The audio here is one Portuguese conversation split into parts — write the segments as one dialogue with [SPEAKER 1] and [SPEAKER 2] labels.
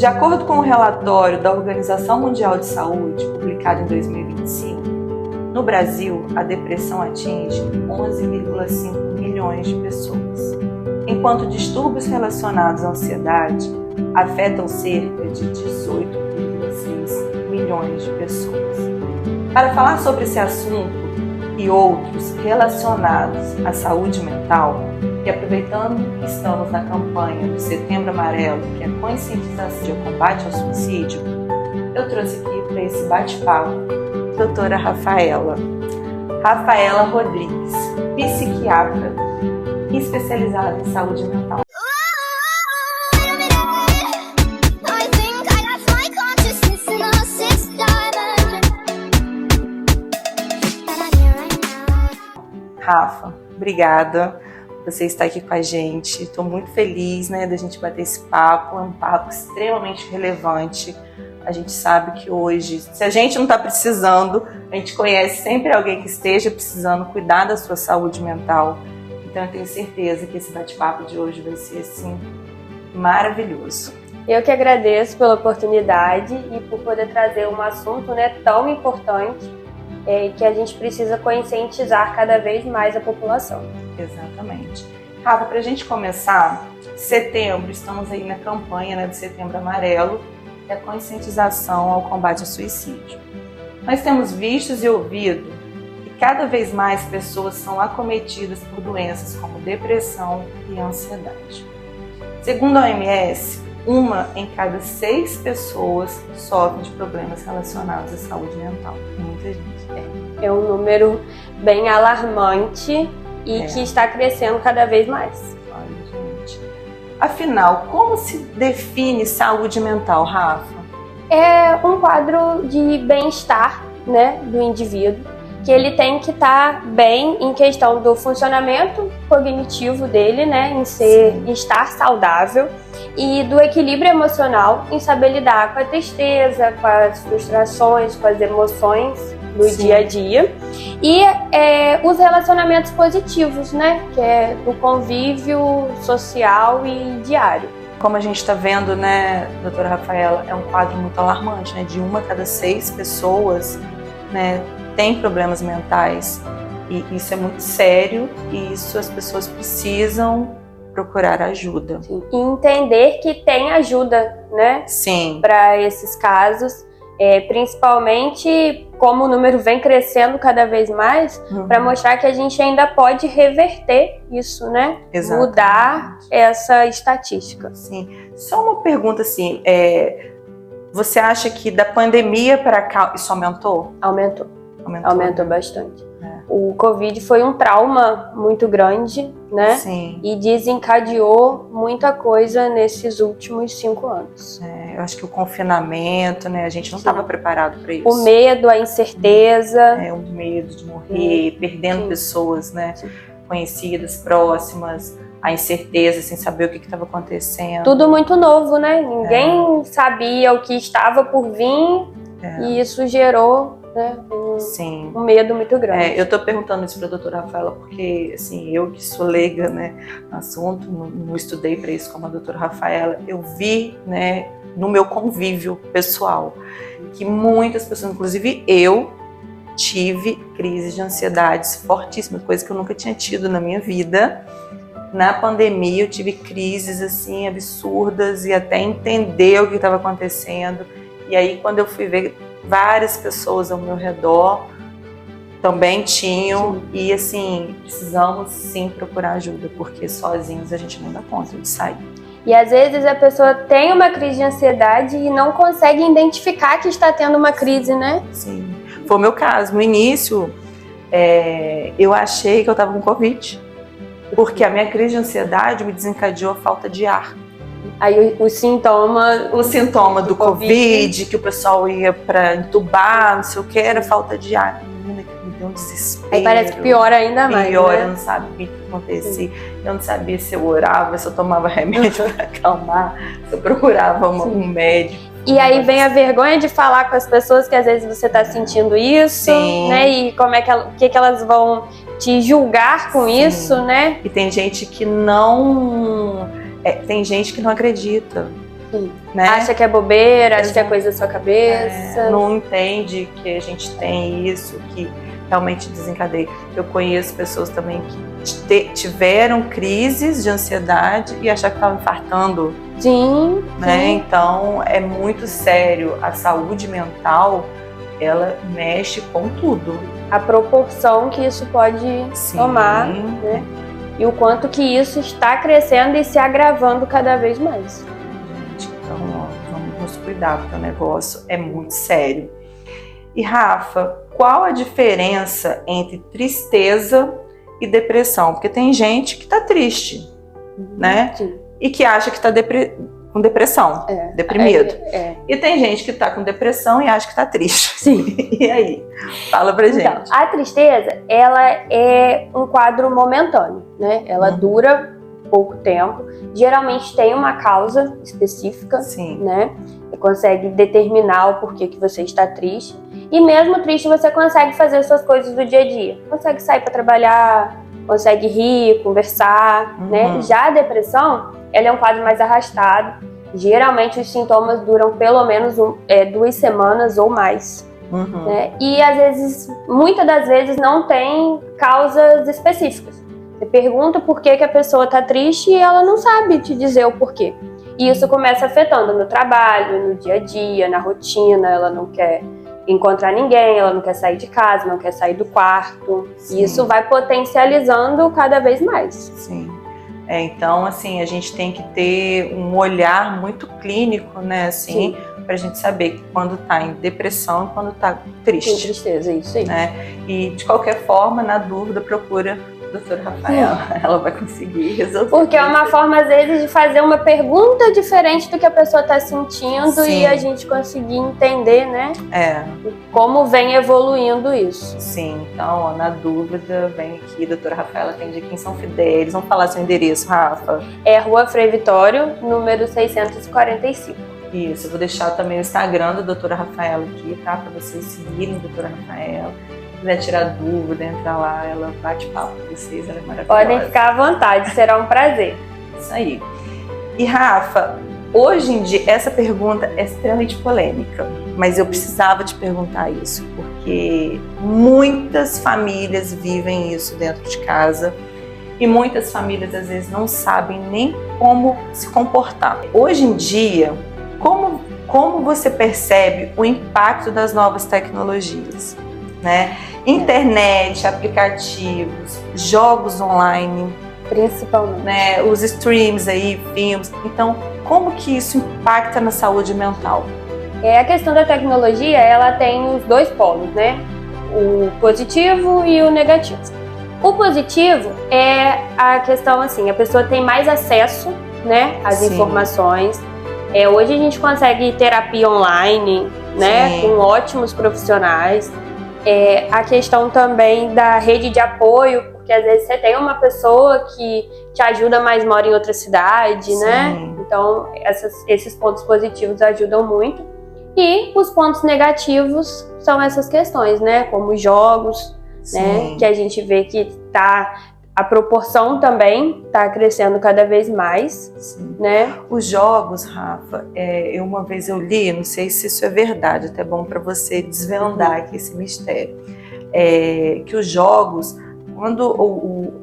[SPEAKER 1] De acordo com o relatório da Organização Mundial de Saúde, publicado em 2025, no Brasil, a depressão atinge 11,5 milhões de pessoas, enquanto distúrbios relacionados à ansiedade afetam cerca de 18,6 milhões de pessoas. Para falar sobre esse assunto e outros relacionados à saúde mental, e aproveitando que estamos na campanha do Setembro Amarelo, que é a conscientização de combate ao suicídio, eu trouxe aqui para esse bate-papo a doutora Rafaela Rodrigues, psiquiatra e especializada em saúde mental. Rafa, obrigada por você estar aqui com a gente. Estou muito feliz, da gente bater esse papo. É um papo extremamente relevante. A gente sabe que hoje, se a gente não está precisando, a gente conhece sempre alguém que esteja precisando cuidar da sua saúde mental. Então eu tenho certeza que esse bate-papo de hoje vai ser, assim, maravilhoso.
[SPEAKER 2] Eu que agradeço pela oportunidade e por poder trazer um assunto tão importante que a gente precisa conscientizar cada vez mais a população.
[SPEAKER 1] Exatamente. Rafa, para a gente começar, setembro, estamos aí na campanha do Setembro Amarelo, que é a conscientização ao combate ao suicídio. Nós temos visto e ouvido que cada vez mais pessoas são acometidas por doenças como depressão e ansiedade. Segundo a OMS, 1 em cada 6 pessoas sofre de problemas relacionados à saúde mental. Muita gente.
[SPEAKER 2] É um número bem alarmante e que está crescendo cada vez mais.
[SPEAKER 1] Olha, gente. Afinal, como se define saúde mental, Rafa?
[SPEAKER 2] É um quadro de bem-estar, do indivíduo, que ele tem que estar bem em questão do funcionamento cognitivo dele, em estar saudável, e do equilíbrio emocional, em saber lidar com a tristeza, com as frustrações, com as emoções do dia a dia, e os relacionamentos positivos, que é do convívio social e diário.
[SPEAKER 1] Como a gente está vendo, doutora Rafaela, é um quadro muito alarmante, de 1 a cada 6 pessoas, tem problemas mentais, e isso é muito sério, e isso as pessoas precisam procurar ajuda.
[SPEAKER 2] Sim. E entender que tem ajuda,
[SPEAKER 1] Sim.
[SPEAKER 2] Para esses casos, principalmente como o número vem crescendo cada vez mais, para mostrar que a gente ainda pode reverter isso,
[SPEAKER 1] Exatamente.
[SPEAKER 2] Mudar essa estatística.
[SPEAKER 1] Sim. Só uma pergunta assim, você acha que da pandemia para cá isso aumentou?
[SPEAKER 2] Aumentou bastante. O Covid foi um trauma muito grande,
[SPEAKER 1] Sim.
[SPEAKER 2] E desencadeou muita coisa nesses últimos 5 anos.
[SPEAKER 1] Eu acho que o confinamento, a gente não estava preparado para isso.
[SPEAKER 2] O medo, a incerteza.
[SPEAKER 1] O medo de morrer, perdendo pessoas, conhecidas, próximas, a incerteza, sem saber o que estava acontecendo.
[SPEAKER 2] Tudo muito novo, Ninguém sabia o que estava por vir e isso gerou um medo muito grande.
[SPEAKER 1] Eu estou perguntando isso para a doutora Rafaela porque, assim, eu que sou leiga no assunto, não estudei para isso como a doutora Rafaela, eu vi, no meu convívio pessoal, que muitas pessoas, inclusive eu, tive crises de ansiedades fortíssimas, coisa que eu nunca tinha tido na minha vida. Na pandemia eu tive crises assim absurdas e até entender o que estava acontecendo. E aí quando eu fui ver, várias pessoas ao meu redor também tinham. Sim. E assim, precisamos sim procurar ajuda, porque sozinhos a gente não dá conta de sair.
[SPEAKER 2] E às vezes a pessoa tem uma crise de ansiedade e não consegue identificar que está tendo uma crise,
[SPEAKER 1] Sim, foi o meu caso. No início, eu achei que eu estava com Covid, porque a minha crise de ansiedade me desencadeou a falta de ar.
[SPEAKER 2] Aí o sintoma
[SPEAKER 1] do Covid, que o pessoal ia para entubar, não sei o que, era falta de ar. Menina, que me deu um desespero.
[SPEAKER 2] Aí parece que piora ainda mais,
[SPEAKER 1] eu não sabia o que acontecia. Sim. Eu não sabia se eu orava, se eu tomava remédio para acalmar, se eu procurava um médico.
[SPEAKER 2] E aí vem a vergonha de falar com as pessoas que às vezes você está sentindo isso,
[SPEAKER 1] Sim.
[SPEAKER 2] E como é que elas vão te julgar com
[SPEAKER 1] Sim.
[SPEAKER 2] isso,
[SPEAKER 1] E tem gente que não acredita. né?
[SPEAKER 2] Acha que é bobeira, acha que é coisa da sua cabeça.
[SPEAKER 1] Não entende que a gente tem isso, que realmente desencadeia. Eu conheço pessoas também que tiveram crises de ansiedade e acharam que estavam infartando.
[SPEAKER 2] Sim,
[SPEAKER 1] né?
[SPEAKER 2] sim.
[SPEAKER 1] Então é muito sério. A saúde mental, ela mexe com tudo.
[SPEAKER 2] A proporção que isso pode tomar, né? E o quanto que isso está crescendo e se agravando cada vez mais.
[SPEAKER 1] Gente, então vamos nos cuidar, porque o negócio é muito sério. E Rafa, qual a diferença entre tristeza e depressão? Porque tem gente que tá triste, né?
[SPEAKER 2] Sim.
[SPEAKER 1] E que acha que tá com depressão, deprimido. E tem gente que tá com depressão e acha que tá triste.
[SPEAKER 2] Sim.
[SPEAKER 1] E aí? Fala pra gente.
[SPEAKER 2] Então, a tristeza, ela é um quadro momentâneo, né? Ela dura pouco tempo. Geralmente tem uma causa específica, né? Você consegue determinar o porquê que você está triste. E mesmo triste, você consegue fazer suas coisas do dia a dia. Consegue sair para trabalhar, consegue rir, conversar, né? Já a depressão, ela é um quadro mais arrastado. Geralmente os sintomas duram pelo menos 2 semanas ou mais. Né? E às vezes, muitas das vezes, não tem causas específicas. Você pergunta por que a pessoa está triste e ela não sabe te dizer o porquê. E isso começa afetando no trabalho, no dia a dia, na rotina. Ela não quer encontrar ninguém, ela não quer sair de casa, não quer sair do quarto. E isso vai potencializando cada vez mais.
[SPEAKER 1] Sim. Então, assim, a gente tem que ter um olhar muito clínico, né, assim, pra gente saber quando tá em depressão e quando tá triste.
[SPEAKER 2] Tem tristeza, isso aí.
[SPEAKER 1] Né? E, de qualquer forma, na dúvida, procura a doutora Rafaela. Ela vai conseguir resolver.
[SPEAKER 2] Porque é uma forma, às vezes, de fazer uma pergunta diferente do que a pessoa tá sentindo e a gente conseguir entender, né? Como vem evoluindo isso.
[SPEAKER 1] Sim, então, ó, na dúvida, vem aqui, doutora Rafaela atende aqui em São Fidélis. Vamos falar seu endereço, Rafa?
[SPEAKER 2] É Rua Frei Vitório, número 645.
[SPEAKER 1] Isso, eu vou deixar também o Instagram da doutora Rafaela aqui, tá? Pra vocês seguirem a doutora Rafaela. Se quiser tirar dúvida, entrar lá, ela bate papo com vocês, ela é maravilhosa.
[SPEAKER 2] Podem ficar à vontade, será um prazer.
[SPEAKER 1] Isso aí. E Rafa, hoje em dia, essa pergunta é extremamente polêmica, mas eu precisava te perguntar isso, porque muitas famílias vivem isso dentro de casa e muitas famílias às vezes não sabem nem como se comportar. Hoje em dia, como você percebe o impacto das novas tecnologias, né? Internet, aplicativos, jogos online,
[SPEAKER 2] principalmente,
[SPEAKER 1] né? Os streams aí, filmes. Então, como que isso impacta na saúde mental?
[SPEAKER 2] A questão da tecnologia, ela tem os 2 polos, né? O positivo e o negativo. O positivo é a questão assim, a pessoa tem mais acesso, né, às informações. Hoje a gente consegue terapia online, né, com ótimos profissionais. A questão também da rede de apoio, porque às vezes você tem uma pessoa que te ajuda, mas mora em outra cidade, né? Então, esses pontos positivos ajudam muito. E os pontos negativos são essas questões, né? Como jogos, né? Que a gente vê que a proporção também está crescendo cada vez mais, né?
[SPEAKER 1] Os jogos, Rafa, uma vez eu li, não sei se isso é verdade, até bom para você desvendar aqui esse mistério, que os jogos, quando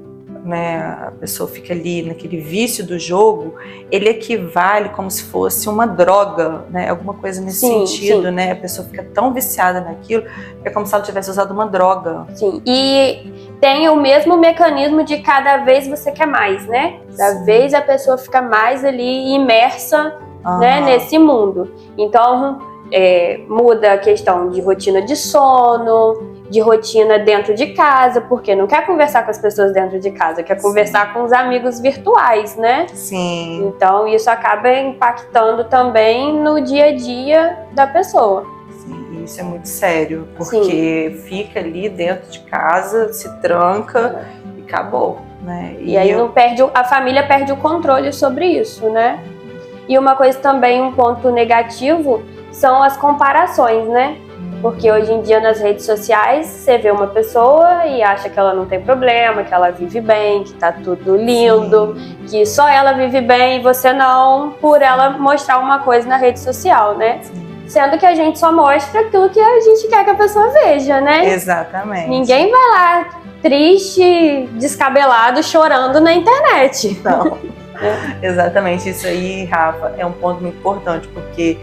[SPEAKER 1] a pessoa fica ali naquele vício do jogo, ele equivale como se fosse uma droga, né? Alguma coisa nesse sentido, né? A pessoa fica tão viciada naquilo que é como se ela tivesse usado uma droga.
[SPEAKER 2] Sim, e tem o mesmo mecanismo de cada vez você quer mais, né? Cada vez a pessoa fica mais ali imersa, né, nesse mundo. Então, muda a questão de rotina de sono, de rotina dentro de casa, porque não quer conversar com as pessoas dentro de casa, quer conversar com os amigos virtuais, né?
[SPEAKER 1] Sim.
[SPEAKER 2] Então, isso acaba impactando também no dia a dia da pessoa.
[SPEAKER 1] Sim, isso é muito sério, porque fica ali dentro de casa, se tranca e acabou, né?
[SPEAKER 2] E aí a família perde o controle sobre isso, né? E uma coisa também, um ponto negativo, são as comparações, né? Porque hoje em dia nas redes sociais você vê uma pessoa e acha que ela não tem problema, que ela vive bem, que tá tudo lindo, que só ela vive bem e você não, por ela mostrar uma coisa na rede social, né? Sendo que a gente só mostra aquilo que a gente quer que a pessoa veja, né?
[SPEAKER 1] Exatamente.
[SPEAKER 2] Ninguém vai lá triste, descabelado, chorando na internet.
[SPEAKER 1] Não. Exatamente, isso aí, Rafa, é um ponto muito importante, porque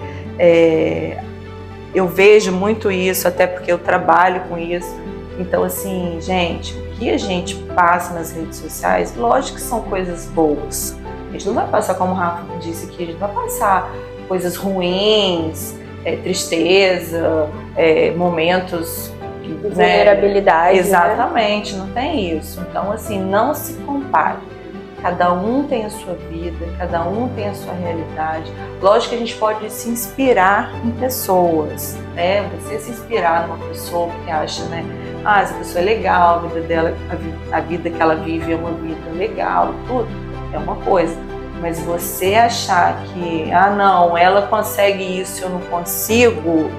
[SPEAKER 1] eu vejo muito isso, até porque eu trabalho com isso. Então, assim, gente, o que a gente passa nas redes sociais, lógico que são coisas boas. A gente não vai passar, como o Rafa disse aqui, a gente vai passar coisas ruins, tristeza, momentos...
[SPEAKER 2] vulnerabilidade.
[SPEAKER 1] Exatamente, né? Não tem isso. Então, assim, não se compare. Cada um tem a sua vida, cada um tem a sua realidade. Lógico que a gente pode se inspirar em pessoas, né? Você se inspirar numa pessoa que acha, né? Essa pessoa é legal, a vida dela, a vida que ela vive é uma vida legal, tudo é uma coisa. Mas você achar que, não, ela consegue isso, eu não consigo,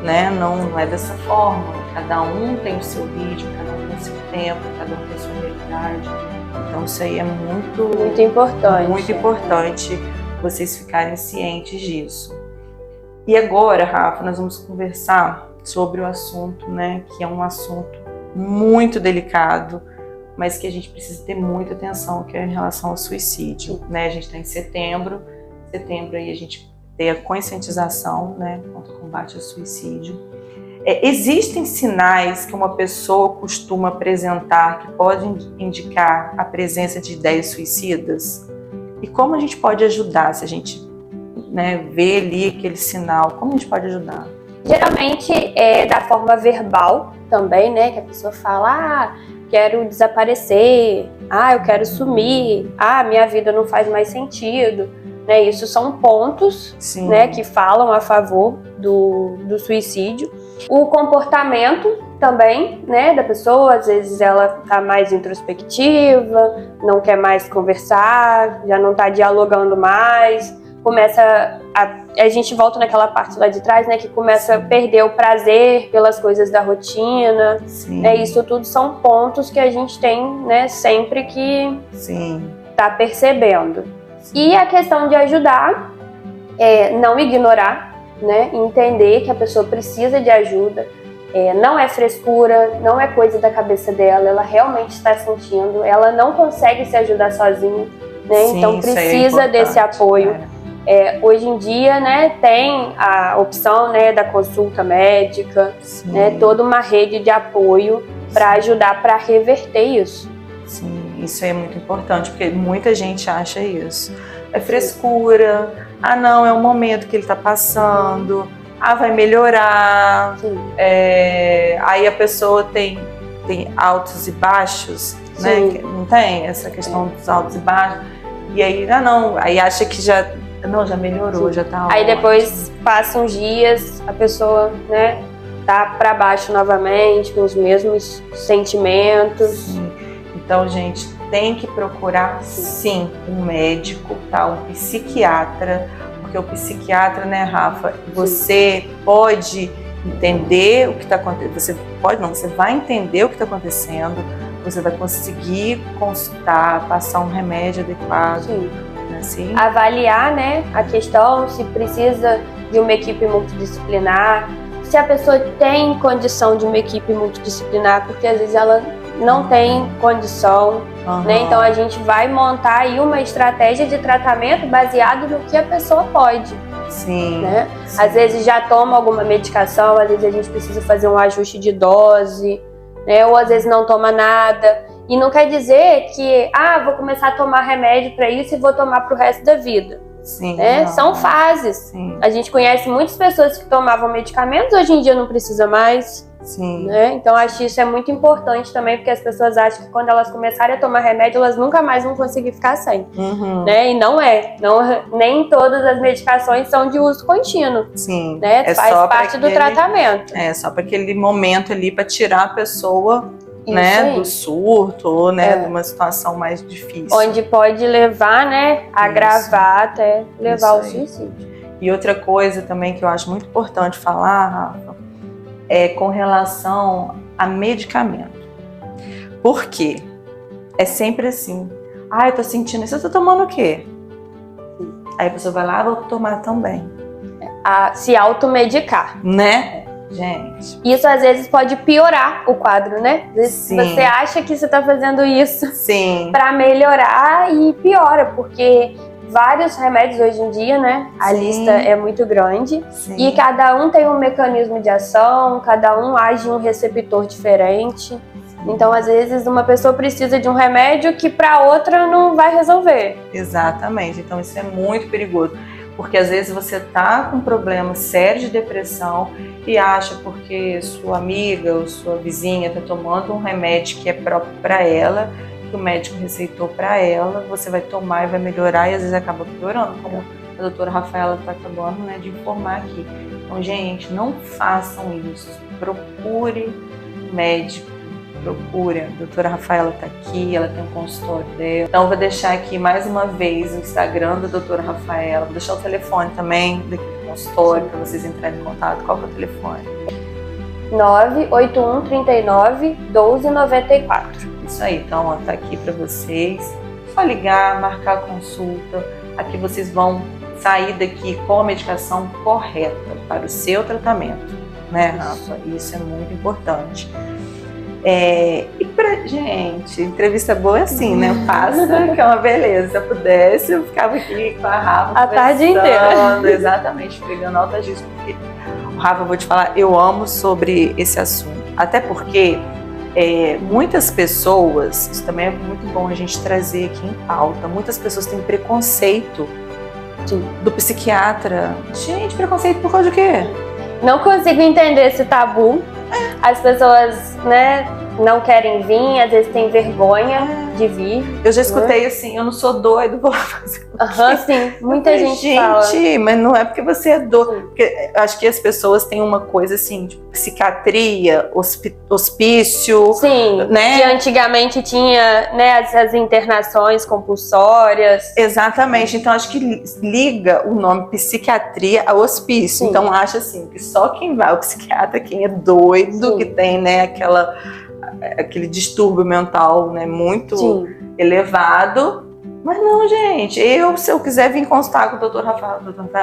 [SPEAKER 1] né? Não é dessa forma. Cada um tem o seu ritmo, cada um tem o seu tempo, cada um tem a sua realidade. Então isso aí é muito importante. Muito importante vocês ficarem cientes disso. E agora, Rafa, nós vamos conversar sobre o assunto, né? Que é um assunto muito delicado, mas que a gente precisa ter muita atenção, que é em relação ao suicídio, né? A gente está em setembro aí a gente tem a conscientização, né, contra o combate ao suicídio. Existem sinais que uma pessoa costuma apresentar que podem indicar a presença de ideias suicidas? E como a gente pode ajudar se a gente, né, vê ali aquele sinal? Como a gente pode ajudar?
[SPEAKER 2] Geralmente é da forma verbal também, né? Que a pessoa fala, quero desaparecer, eu quero sumir, minha vida não faz mais sentido. Né? Isso são pontos, né, que falam a favor do suicídio. O comportamento também, né, da pessoa, às vezes ela está mais introspectiva, não quer mais conversar, já não está dialogando mais, a gente volta naquela parte lá de trás, né, que começa a perder o prazer pelas coisas da rotina, né, isso tudo são pontos que a gente tem, né, sempre que está percebendo. E a questão de ajudar é não ignorar, né, entender que a pessoa precisa de ajuda, não é frescura, não é coisa da cabeça dela, ela realmente está sentindo, ela não consegue se ajudar sozinha, né, então precisa desse apoio. Hoje em dia, né, tem a opção, né, da consulta médica, né, toda uma rede de apoio para ajudar para reverter isso.
[SPEAKER 1] Sim, isso é muito importante, porque muita gente acha isso. É frescura, não, é o momento que ele está passando, vai melhorar. Aí a pessoa tem altos e baixos, né? Não tem essa questão dos altos e baixos. E aí, aí acha que já melhorou, já tá ótimo.
[SPEAKER 2] Aí depois passam uns dias, a pessoa, né, tá para baixo novamente, com os mesmos sentimentos.
[SPEAKER 1] Sim. Então, gente, tem que procurar, sim, um médico, tá? Um psiquiatra, porque o psiquiatra, né, Rafa, você pode entender o que está acontecendo, você vai entender o que está acontecendo, você vai conseguir consultar, passar um remédio adequado, né, assim?
[SPEAKER 2] Avaliar, né, a questão, se precisa de uma equipe multidisciplinar, se a pessoa tem condição de uma equipe multidisciplinar, porque às vezes ela não tem condição, né? Então a gente vai montar aí uma estratégia de tratamento baseado no que a pessoa pode. Né? Às vezes já toma alguma medicação, às vezes a gente precisa fazer um ajuste de dose, né? Ou às vezes não toma nada. E não quer dizer que, vou começar a tomar remédio para isso e vou tomar para o resto da vida. Né? São fases. A gente conhece muitas pessoas que tomavam medicamentos, hoje em dia não precisa mais. Né? Então acho que isso é muito importante também, porque as pessoas acham que quando elas começarem a tomar remédio, elas nunca mais vão conseguir ficar sem. Né? E não, nem todas as medicações são de uso contínuo. Né? Faz parte do tratamento.
[SPEAKER 1] Só para aquele momento ali, para tirar a pessoa, né, do surto ou, né, de uma situação mais difícil.
[SPEAKER 2] Onde pode levar, né, a agravar até levar ao suicídio.
[SPEAKER 1] E outra coisa também que eu acho muito importante falar, Rafa, com relação a medicamento. Por quê? É sempre assim. Eu tô sentindo isso, eu tô tomando o quê? Aí a pessoa vai lá, vou tomar também.
[SPEAKER 2] A se automedicar.
[SPEAKER 1] Né? Gente.
[SPEAKER 2] Isso às vezes pode piorar o quadro, né? Às vezes
[SPEAKER 1] Sim.
[SPEAKER 2] você acha que você tá fazendo isso
[SPEAKER 1] Sim.
[SPEAKER 2] pra melhorar e piora, porque vários remédios hoje em dia, né? A
[SPEAKER 1] Sim.
[SPEAKER 2] lista é muito grande.
[SPEAKER 1] Sim.
[SPEAKER 2] E cada um tem um mecanismo de ação, cada um age em um receptor diferente. Então, às vezes, uma pessoa precisa de um remédio que para outra não vai resolver.
[SPEAKER 1] Exatamente. Então, isso é muito perigoso. Porque, às vezes, você tá com um problema sério de depressão e acha porque sua amiga ou sua vizinha tá tomando um remédio que é próprio para ela, que o médico receitou para ela, você vai tomar e vai melhorar e, às vezes, acaba piorando, como a doutora Rafaela está acabando, né, de informar aqui. Então, gente, não façam isso. Procure médico. Procura, a doutora Rafaela está aqui, ela tem um consultório dela. Então, vou deixar aqui mais uma vez o Instagram da doutora Rafaela, vou deixar o telefone também daqui do consultório para vocês entrarem em contato. Qual que é o telefone?
[SPEAKER 2] 981 39 1294.
[SPEAKER 1] Isso aí, então, ó, tá aqui para vocês. Só ligar, marcar a consulta. Aqui vocês vão sair daqui com a medicação correta para o seu tratamento, né, Rafa? Isso é muito importante. E pra gente, entrevista boa é assim, né? Passa, que é uma beleza. Se eu pudesse, eu ficava aqui com a Rafa
[SPEAKER 2] a tarde inteira.
[SPEAKER 1] Exatamente, pegando altas dicas. Porque, Rafa, eu vou te falar, eu amo sobre esse assunto. Até porque muitas pessoas, isso também é muito bom a gente trazer aqui em pauta, muitas pessoas têm preconceito do psiquiatra. Gente, preconceito por causa de quê?
[SPEAKER 2] Não consigo entender esse tabu. As pessoas, né, não querem vir, às vezes têm vergonha de vir.
[SPEAKER 1] Eu já escutei assim, eu não sou doido, vou fazer.
[SPEAKER 2] Sim, muita gente fala.
[SPEAKER 1] Gente, mas não é porque você é doido. Porque acho que as pessoas têm uma coisa assim, de psiquiatria, hospício.
[SPEAKER 2] Sim,
[SPEAKER 1] né?
[SPEAKER 2] Que antigamente tinha, né, as internações compulsórias.
[SPEAKER 1] Exatamente, então acho que liga o nome psiquiatria ao hospício. Sim. Então acha assim, que só quem vai ao psiquiatra, quem é doido, sim, que tem, né, aquele distúrbio mental, né, muito, sim, elevado. Mas não, gente, se eu quiser vir constar com o doutor Rafael,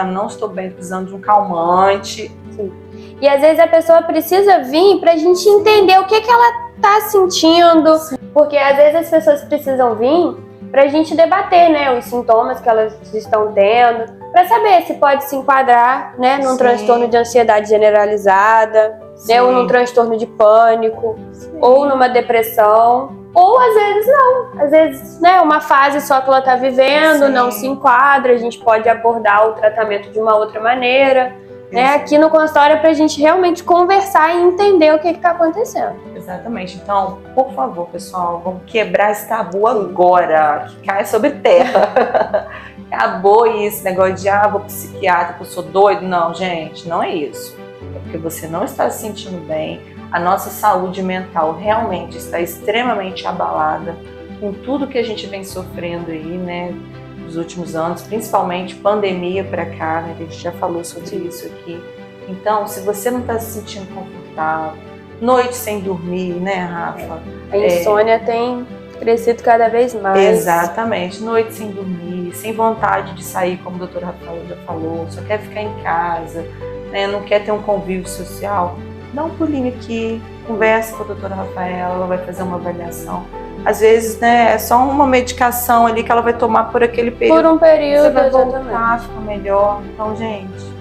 [SPEAKER 1] não estou bem, precisando de um calmante.
[SPEAKER 2] Sim. E às vezes a pessoa precisa vir pra gente entender o que ela tá sentindo. Sim. Porque às vezes as pessoas precisam vir pra gente debater, né, os sintomas que elas estão tendo, pra saber se pode se enquadrar, né, num, sim, transtorno de ansiedade generalizada, né, ou num transtorno de pânico, sim, ou numa depressão. Ou às vezes não, às vezes, né, uma fase só que ela tá vivendo, sim, não se enquadra, a gente pode abordar o tratamento de uma outra maneira, né, aqui no consultório é pra gente realmente conversar e entender o que tá acontecendo.
[SPEAKER 1] Exatamente, então, por favor, pessoal, vamos quebrar esse tabu agora, que cai sobre terra. Acabou esse negócio de, vou pro psiquiatra, que eu sou doido. Não, gente, não é isso. É porque você não está se sentindo bem. A nossa saúde mental realmente está extremamente abalada com tudo que a gente vem sofrendo aí, né, nos últimos anos, principalmente pandemia para cá, né, a gente já falou sobre isso aqui. Então, se você não está se sentindo confortável, noite sem dormir, né, Rafa?
[SPEAKER 2] A insônia tem crescido cada vez mais.
[SPEAKER 1] Exatamente, noite sem dormir, sem vontade de sair, como o doutor Rafael já falou, só quer ficar em casa, né, não quer ter um convívio social. Dá um pulinho aqui, conversa com a doutora Rafaela, ela vai fazer uma avaliação. Às vezes, né, é só uma medicação ali que ela vai tomar por aquele período.
[SPEAKER 2] Por um período,
[SPEAKER 1] você vai
[SPEAKER 2] exatamente.
[SPEAKER 1] voltar, fica melhor. Então, gente,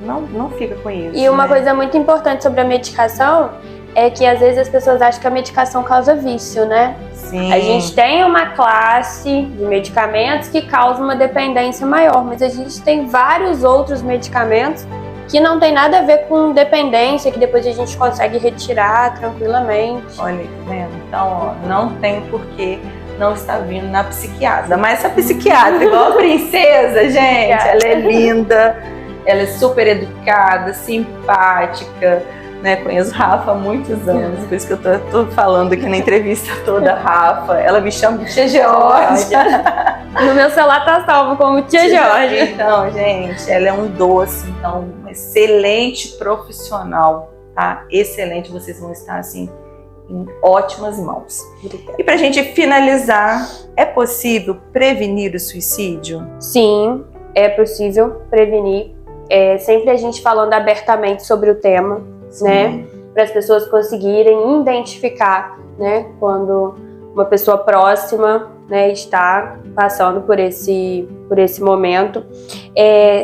[SPEAKER 1] não fica com isso.
[SPEAKER 2] E uma coisa muito importante sobre a medicação é que às vezes as pessoas acham que a medicação causa vício, né?
[SPEAKER 1] Sim.
[SPEAKER 2] A gente tem uma classe de medicamentos que causam uma dependência maior, mas a gente tem vários outros medicamentos que não tem nada a ver com dependência, que depois a gente consegue retirar tranquilamente.
[SPEAKER 1] Olha, tá vendo? Então, ó, não tem porquê não estar vindo na psiquiatra. Mas essa psiquiatra, igual a princesa, gente, ela é linda, ela é super educada, simpática, né? Conheço Rafa há muitos anos, por isso que eu tô falando aqui na entrevista toda, Rafa. Ela me chama de Tia Georgia.
[SPEAKER 2] No meu celular tá salvo como Tia Georgia.
[SPEAKER 1] Então, gente, ela é um doce, então, um excelente profissional, tá? Excelente, vocês vão estar assim em ótimas mãos.
[SPEAKER 2] Obrigada.
[SPEAKER 1] E pra gente finalizar, é possível prevenir o suicídio?
[SPEAKER 2] Sim, é possível prevenir. Sempre a gente falando abertamente sobre o tema,
[SPEAKER 1] Sim.
[SPEAKER 2] né? Para as pessoas conseguirem identificar, né? Quando uma pessoa próxima, né, está passando por esse momento.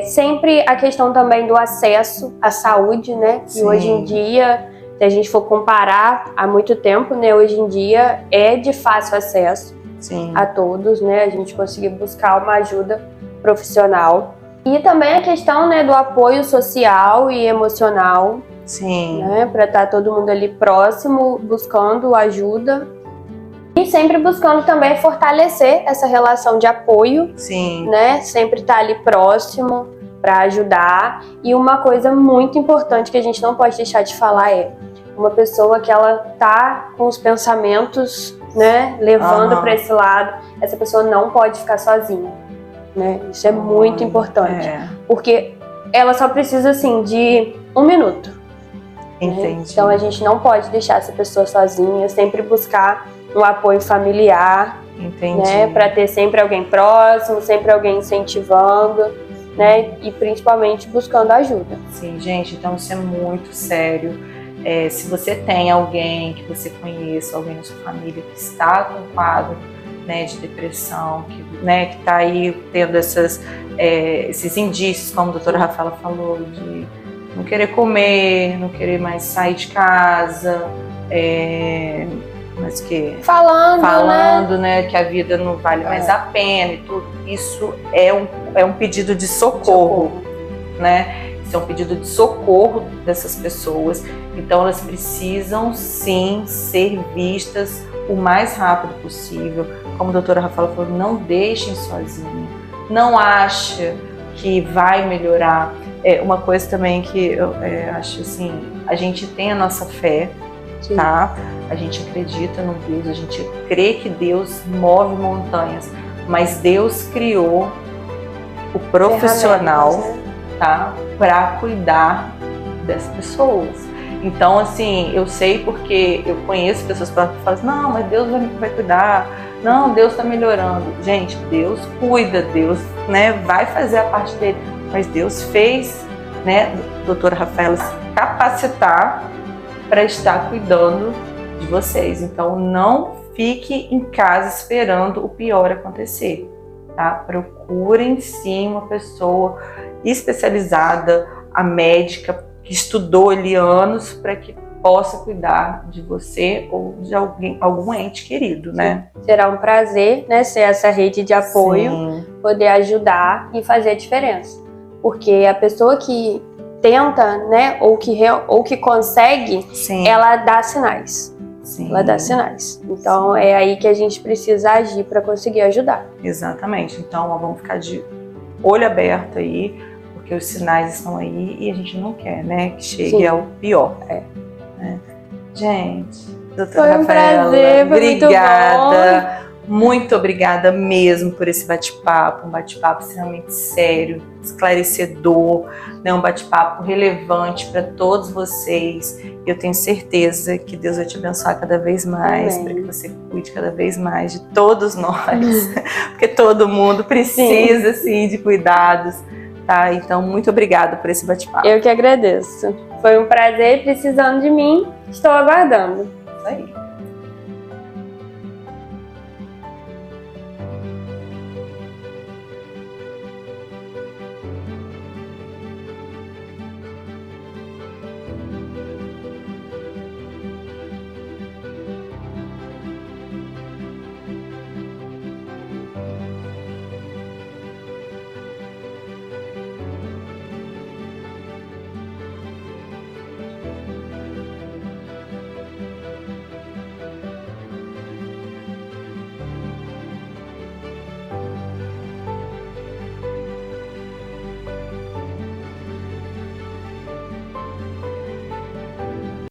[SPEAKER 2] Sempre a questão também do acesso à saúde, né? Que hoje em dia, se a gente for comparar há muito tempo, né? Hoje em dia é de fácil acesso a todos, né? A gente conseguir buscar uma ajuda profissional. E também a questão, né, do apoio social e emocional.
[SPEAKER 1] Sim.
[SPEAKER 2] Né, para estar todo mundo ali próximo, buscando ajuda. E sempre buscando também fortalecer essa relação de apoio.
[SPEAKER 1] Sim.
[SPEAKER 2] Né? Sempre estar ali próximo para ajudar. E uma coisa muito importante que a gente não pode deixar de falar é uma pessoa que ela tá com os pensamentos, né, levando para esse lado, essa pessoa não pode ficar sozinha. Né? Isso é muito importante. Porque ela só precisa assim de 1 minuto.
[SPEAKER 1] Entendi.
[SPEAKER 2] Né? Então a gente não pode deixar essa pessoa sozinha, sempre buscar um apoio familiar.
[SPEAKER 1] Entendi.
[SPEAKER 2] Né? Para ter sempre alguém próximo, sempre alguém incentivando, né? E principalmente buscando ajuda.
[SPEAKER 1] Sim, gente, então isso é muito sério. Se você tem alguém que você conheça, alguém na sua família que está com quadro, né, de depressão, que está aí tendo esses indícios, como a doutora Rafaela falou, de não querer comer, não querer mais sair de casa, mas que falando, né, que a vida não vale mais a pena e tudo. Isso é um pedido de socorro, né? Isso é um pedido de socorro dessas pessoas. Então elas precisam sim ser vistas o mais rápido possível. Como a doutora Rafaela falou, não deixem sozinho, não acha que vai melhorar. Uma coisa também que eu acho assim, a gente tem a nossa fé, tá? A gente acredita no Deus, a gente crê que Deus move montanhas, mas Deus criou o profissional, né? Tá? Para cuidar dessas pessoas. Então, assim, eu sei porque eu conheço pessoas que falam, não, mas Deus vai cuidar, não, Deus está melhorando. Gente, Deus cuida, Deus, né, vai fazer a parte dele, mas Deus fez, né, doutora Rafaela, se capacitar para estar cuidando de vocês. Então, não fique em casa esperando o pior acontecer, tá? Procurem sim uma pessoa especializada, a médica, que estudou ali anos para que possa cuidar de você ou de algum ente querido, né?
[SPEAKER 2] Será um prazer, né, ser essa rede de apoio, poder ajudar e fazer a diferença. Porque a pessoa que tenta, né, ou que consegue, ela dá sinais. Ela dá sinais. Então é aí que a gente precisa agir para conseguir ajudar.
[SPEAKER 1] Exatamente. Então vamos ficar de olho aberto aí, porque os sinais estão aí e a gente não quer, né, que chegue ao pior. Né? Gente, doutora Rafaela,
[SPEAKER 2] prazer,
[SPEAKER 1] obrigada. Muito obrigada mesmo por esse bate-papo, um bate-papo extremamente sério, esclarecedor, né? Um bate-papo relevante para todos vocês. Eu tenho certeza que Deus vai te abençoar cada vez mais, para que você cuide cada vez mais de todos nós, porque todo mundo precisa assim, de cuidados. Tá? Então, muito obrigada por esse bate-papo.
[SPEAKER 2] Eu que agradeço. Foi um prazer, precisando de mim, estou aguardando.
[SPEAKER 1] Isso aí.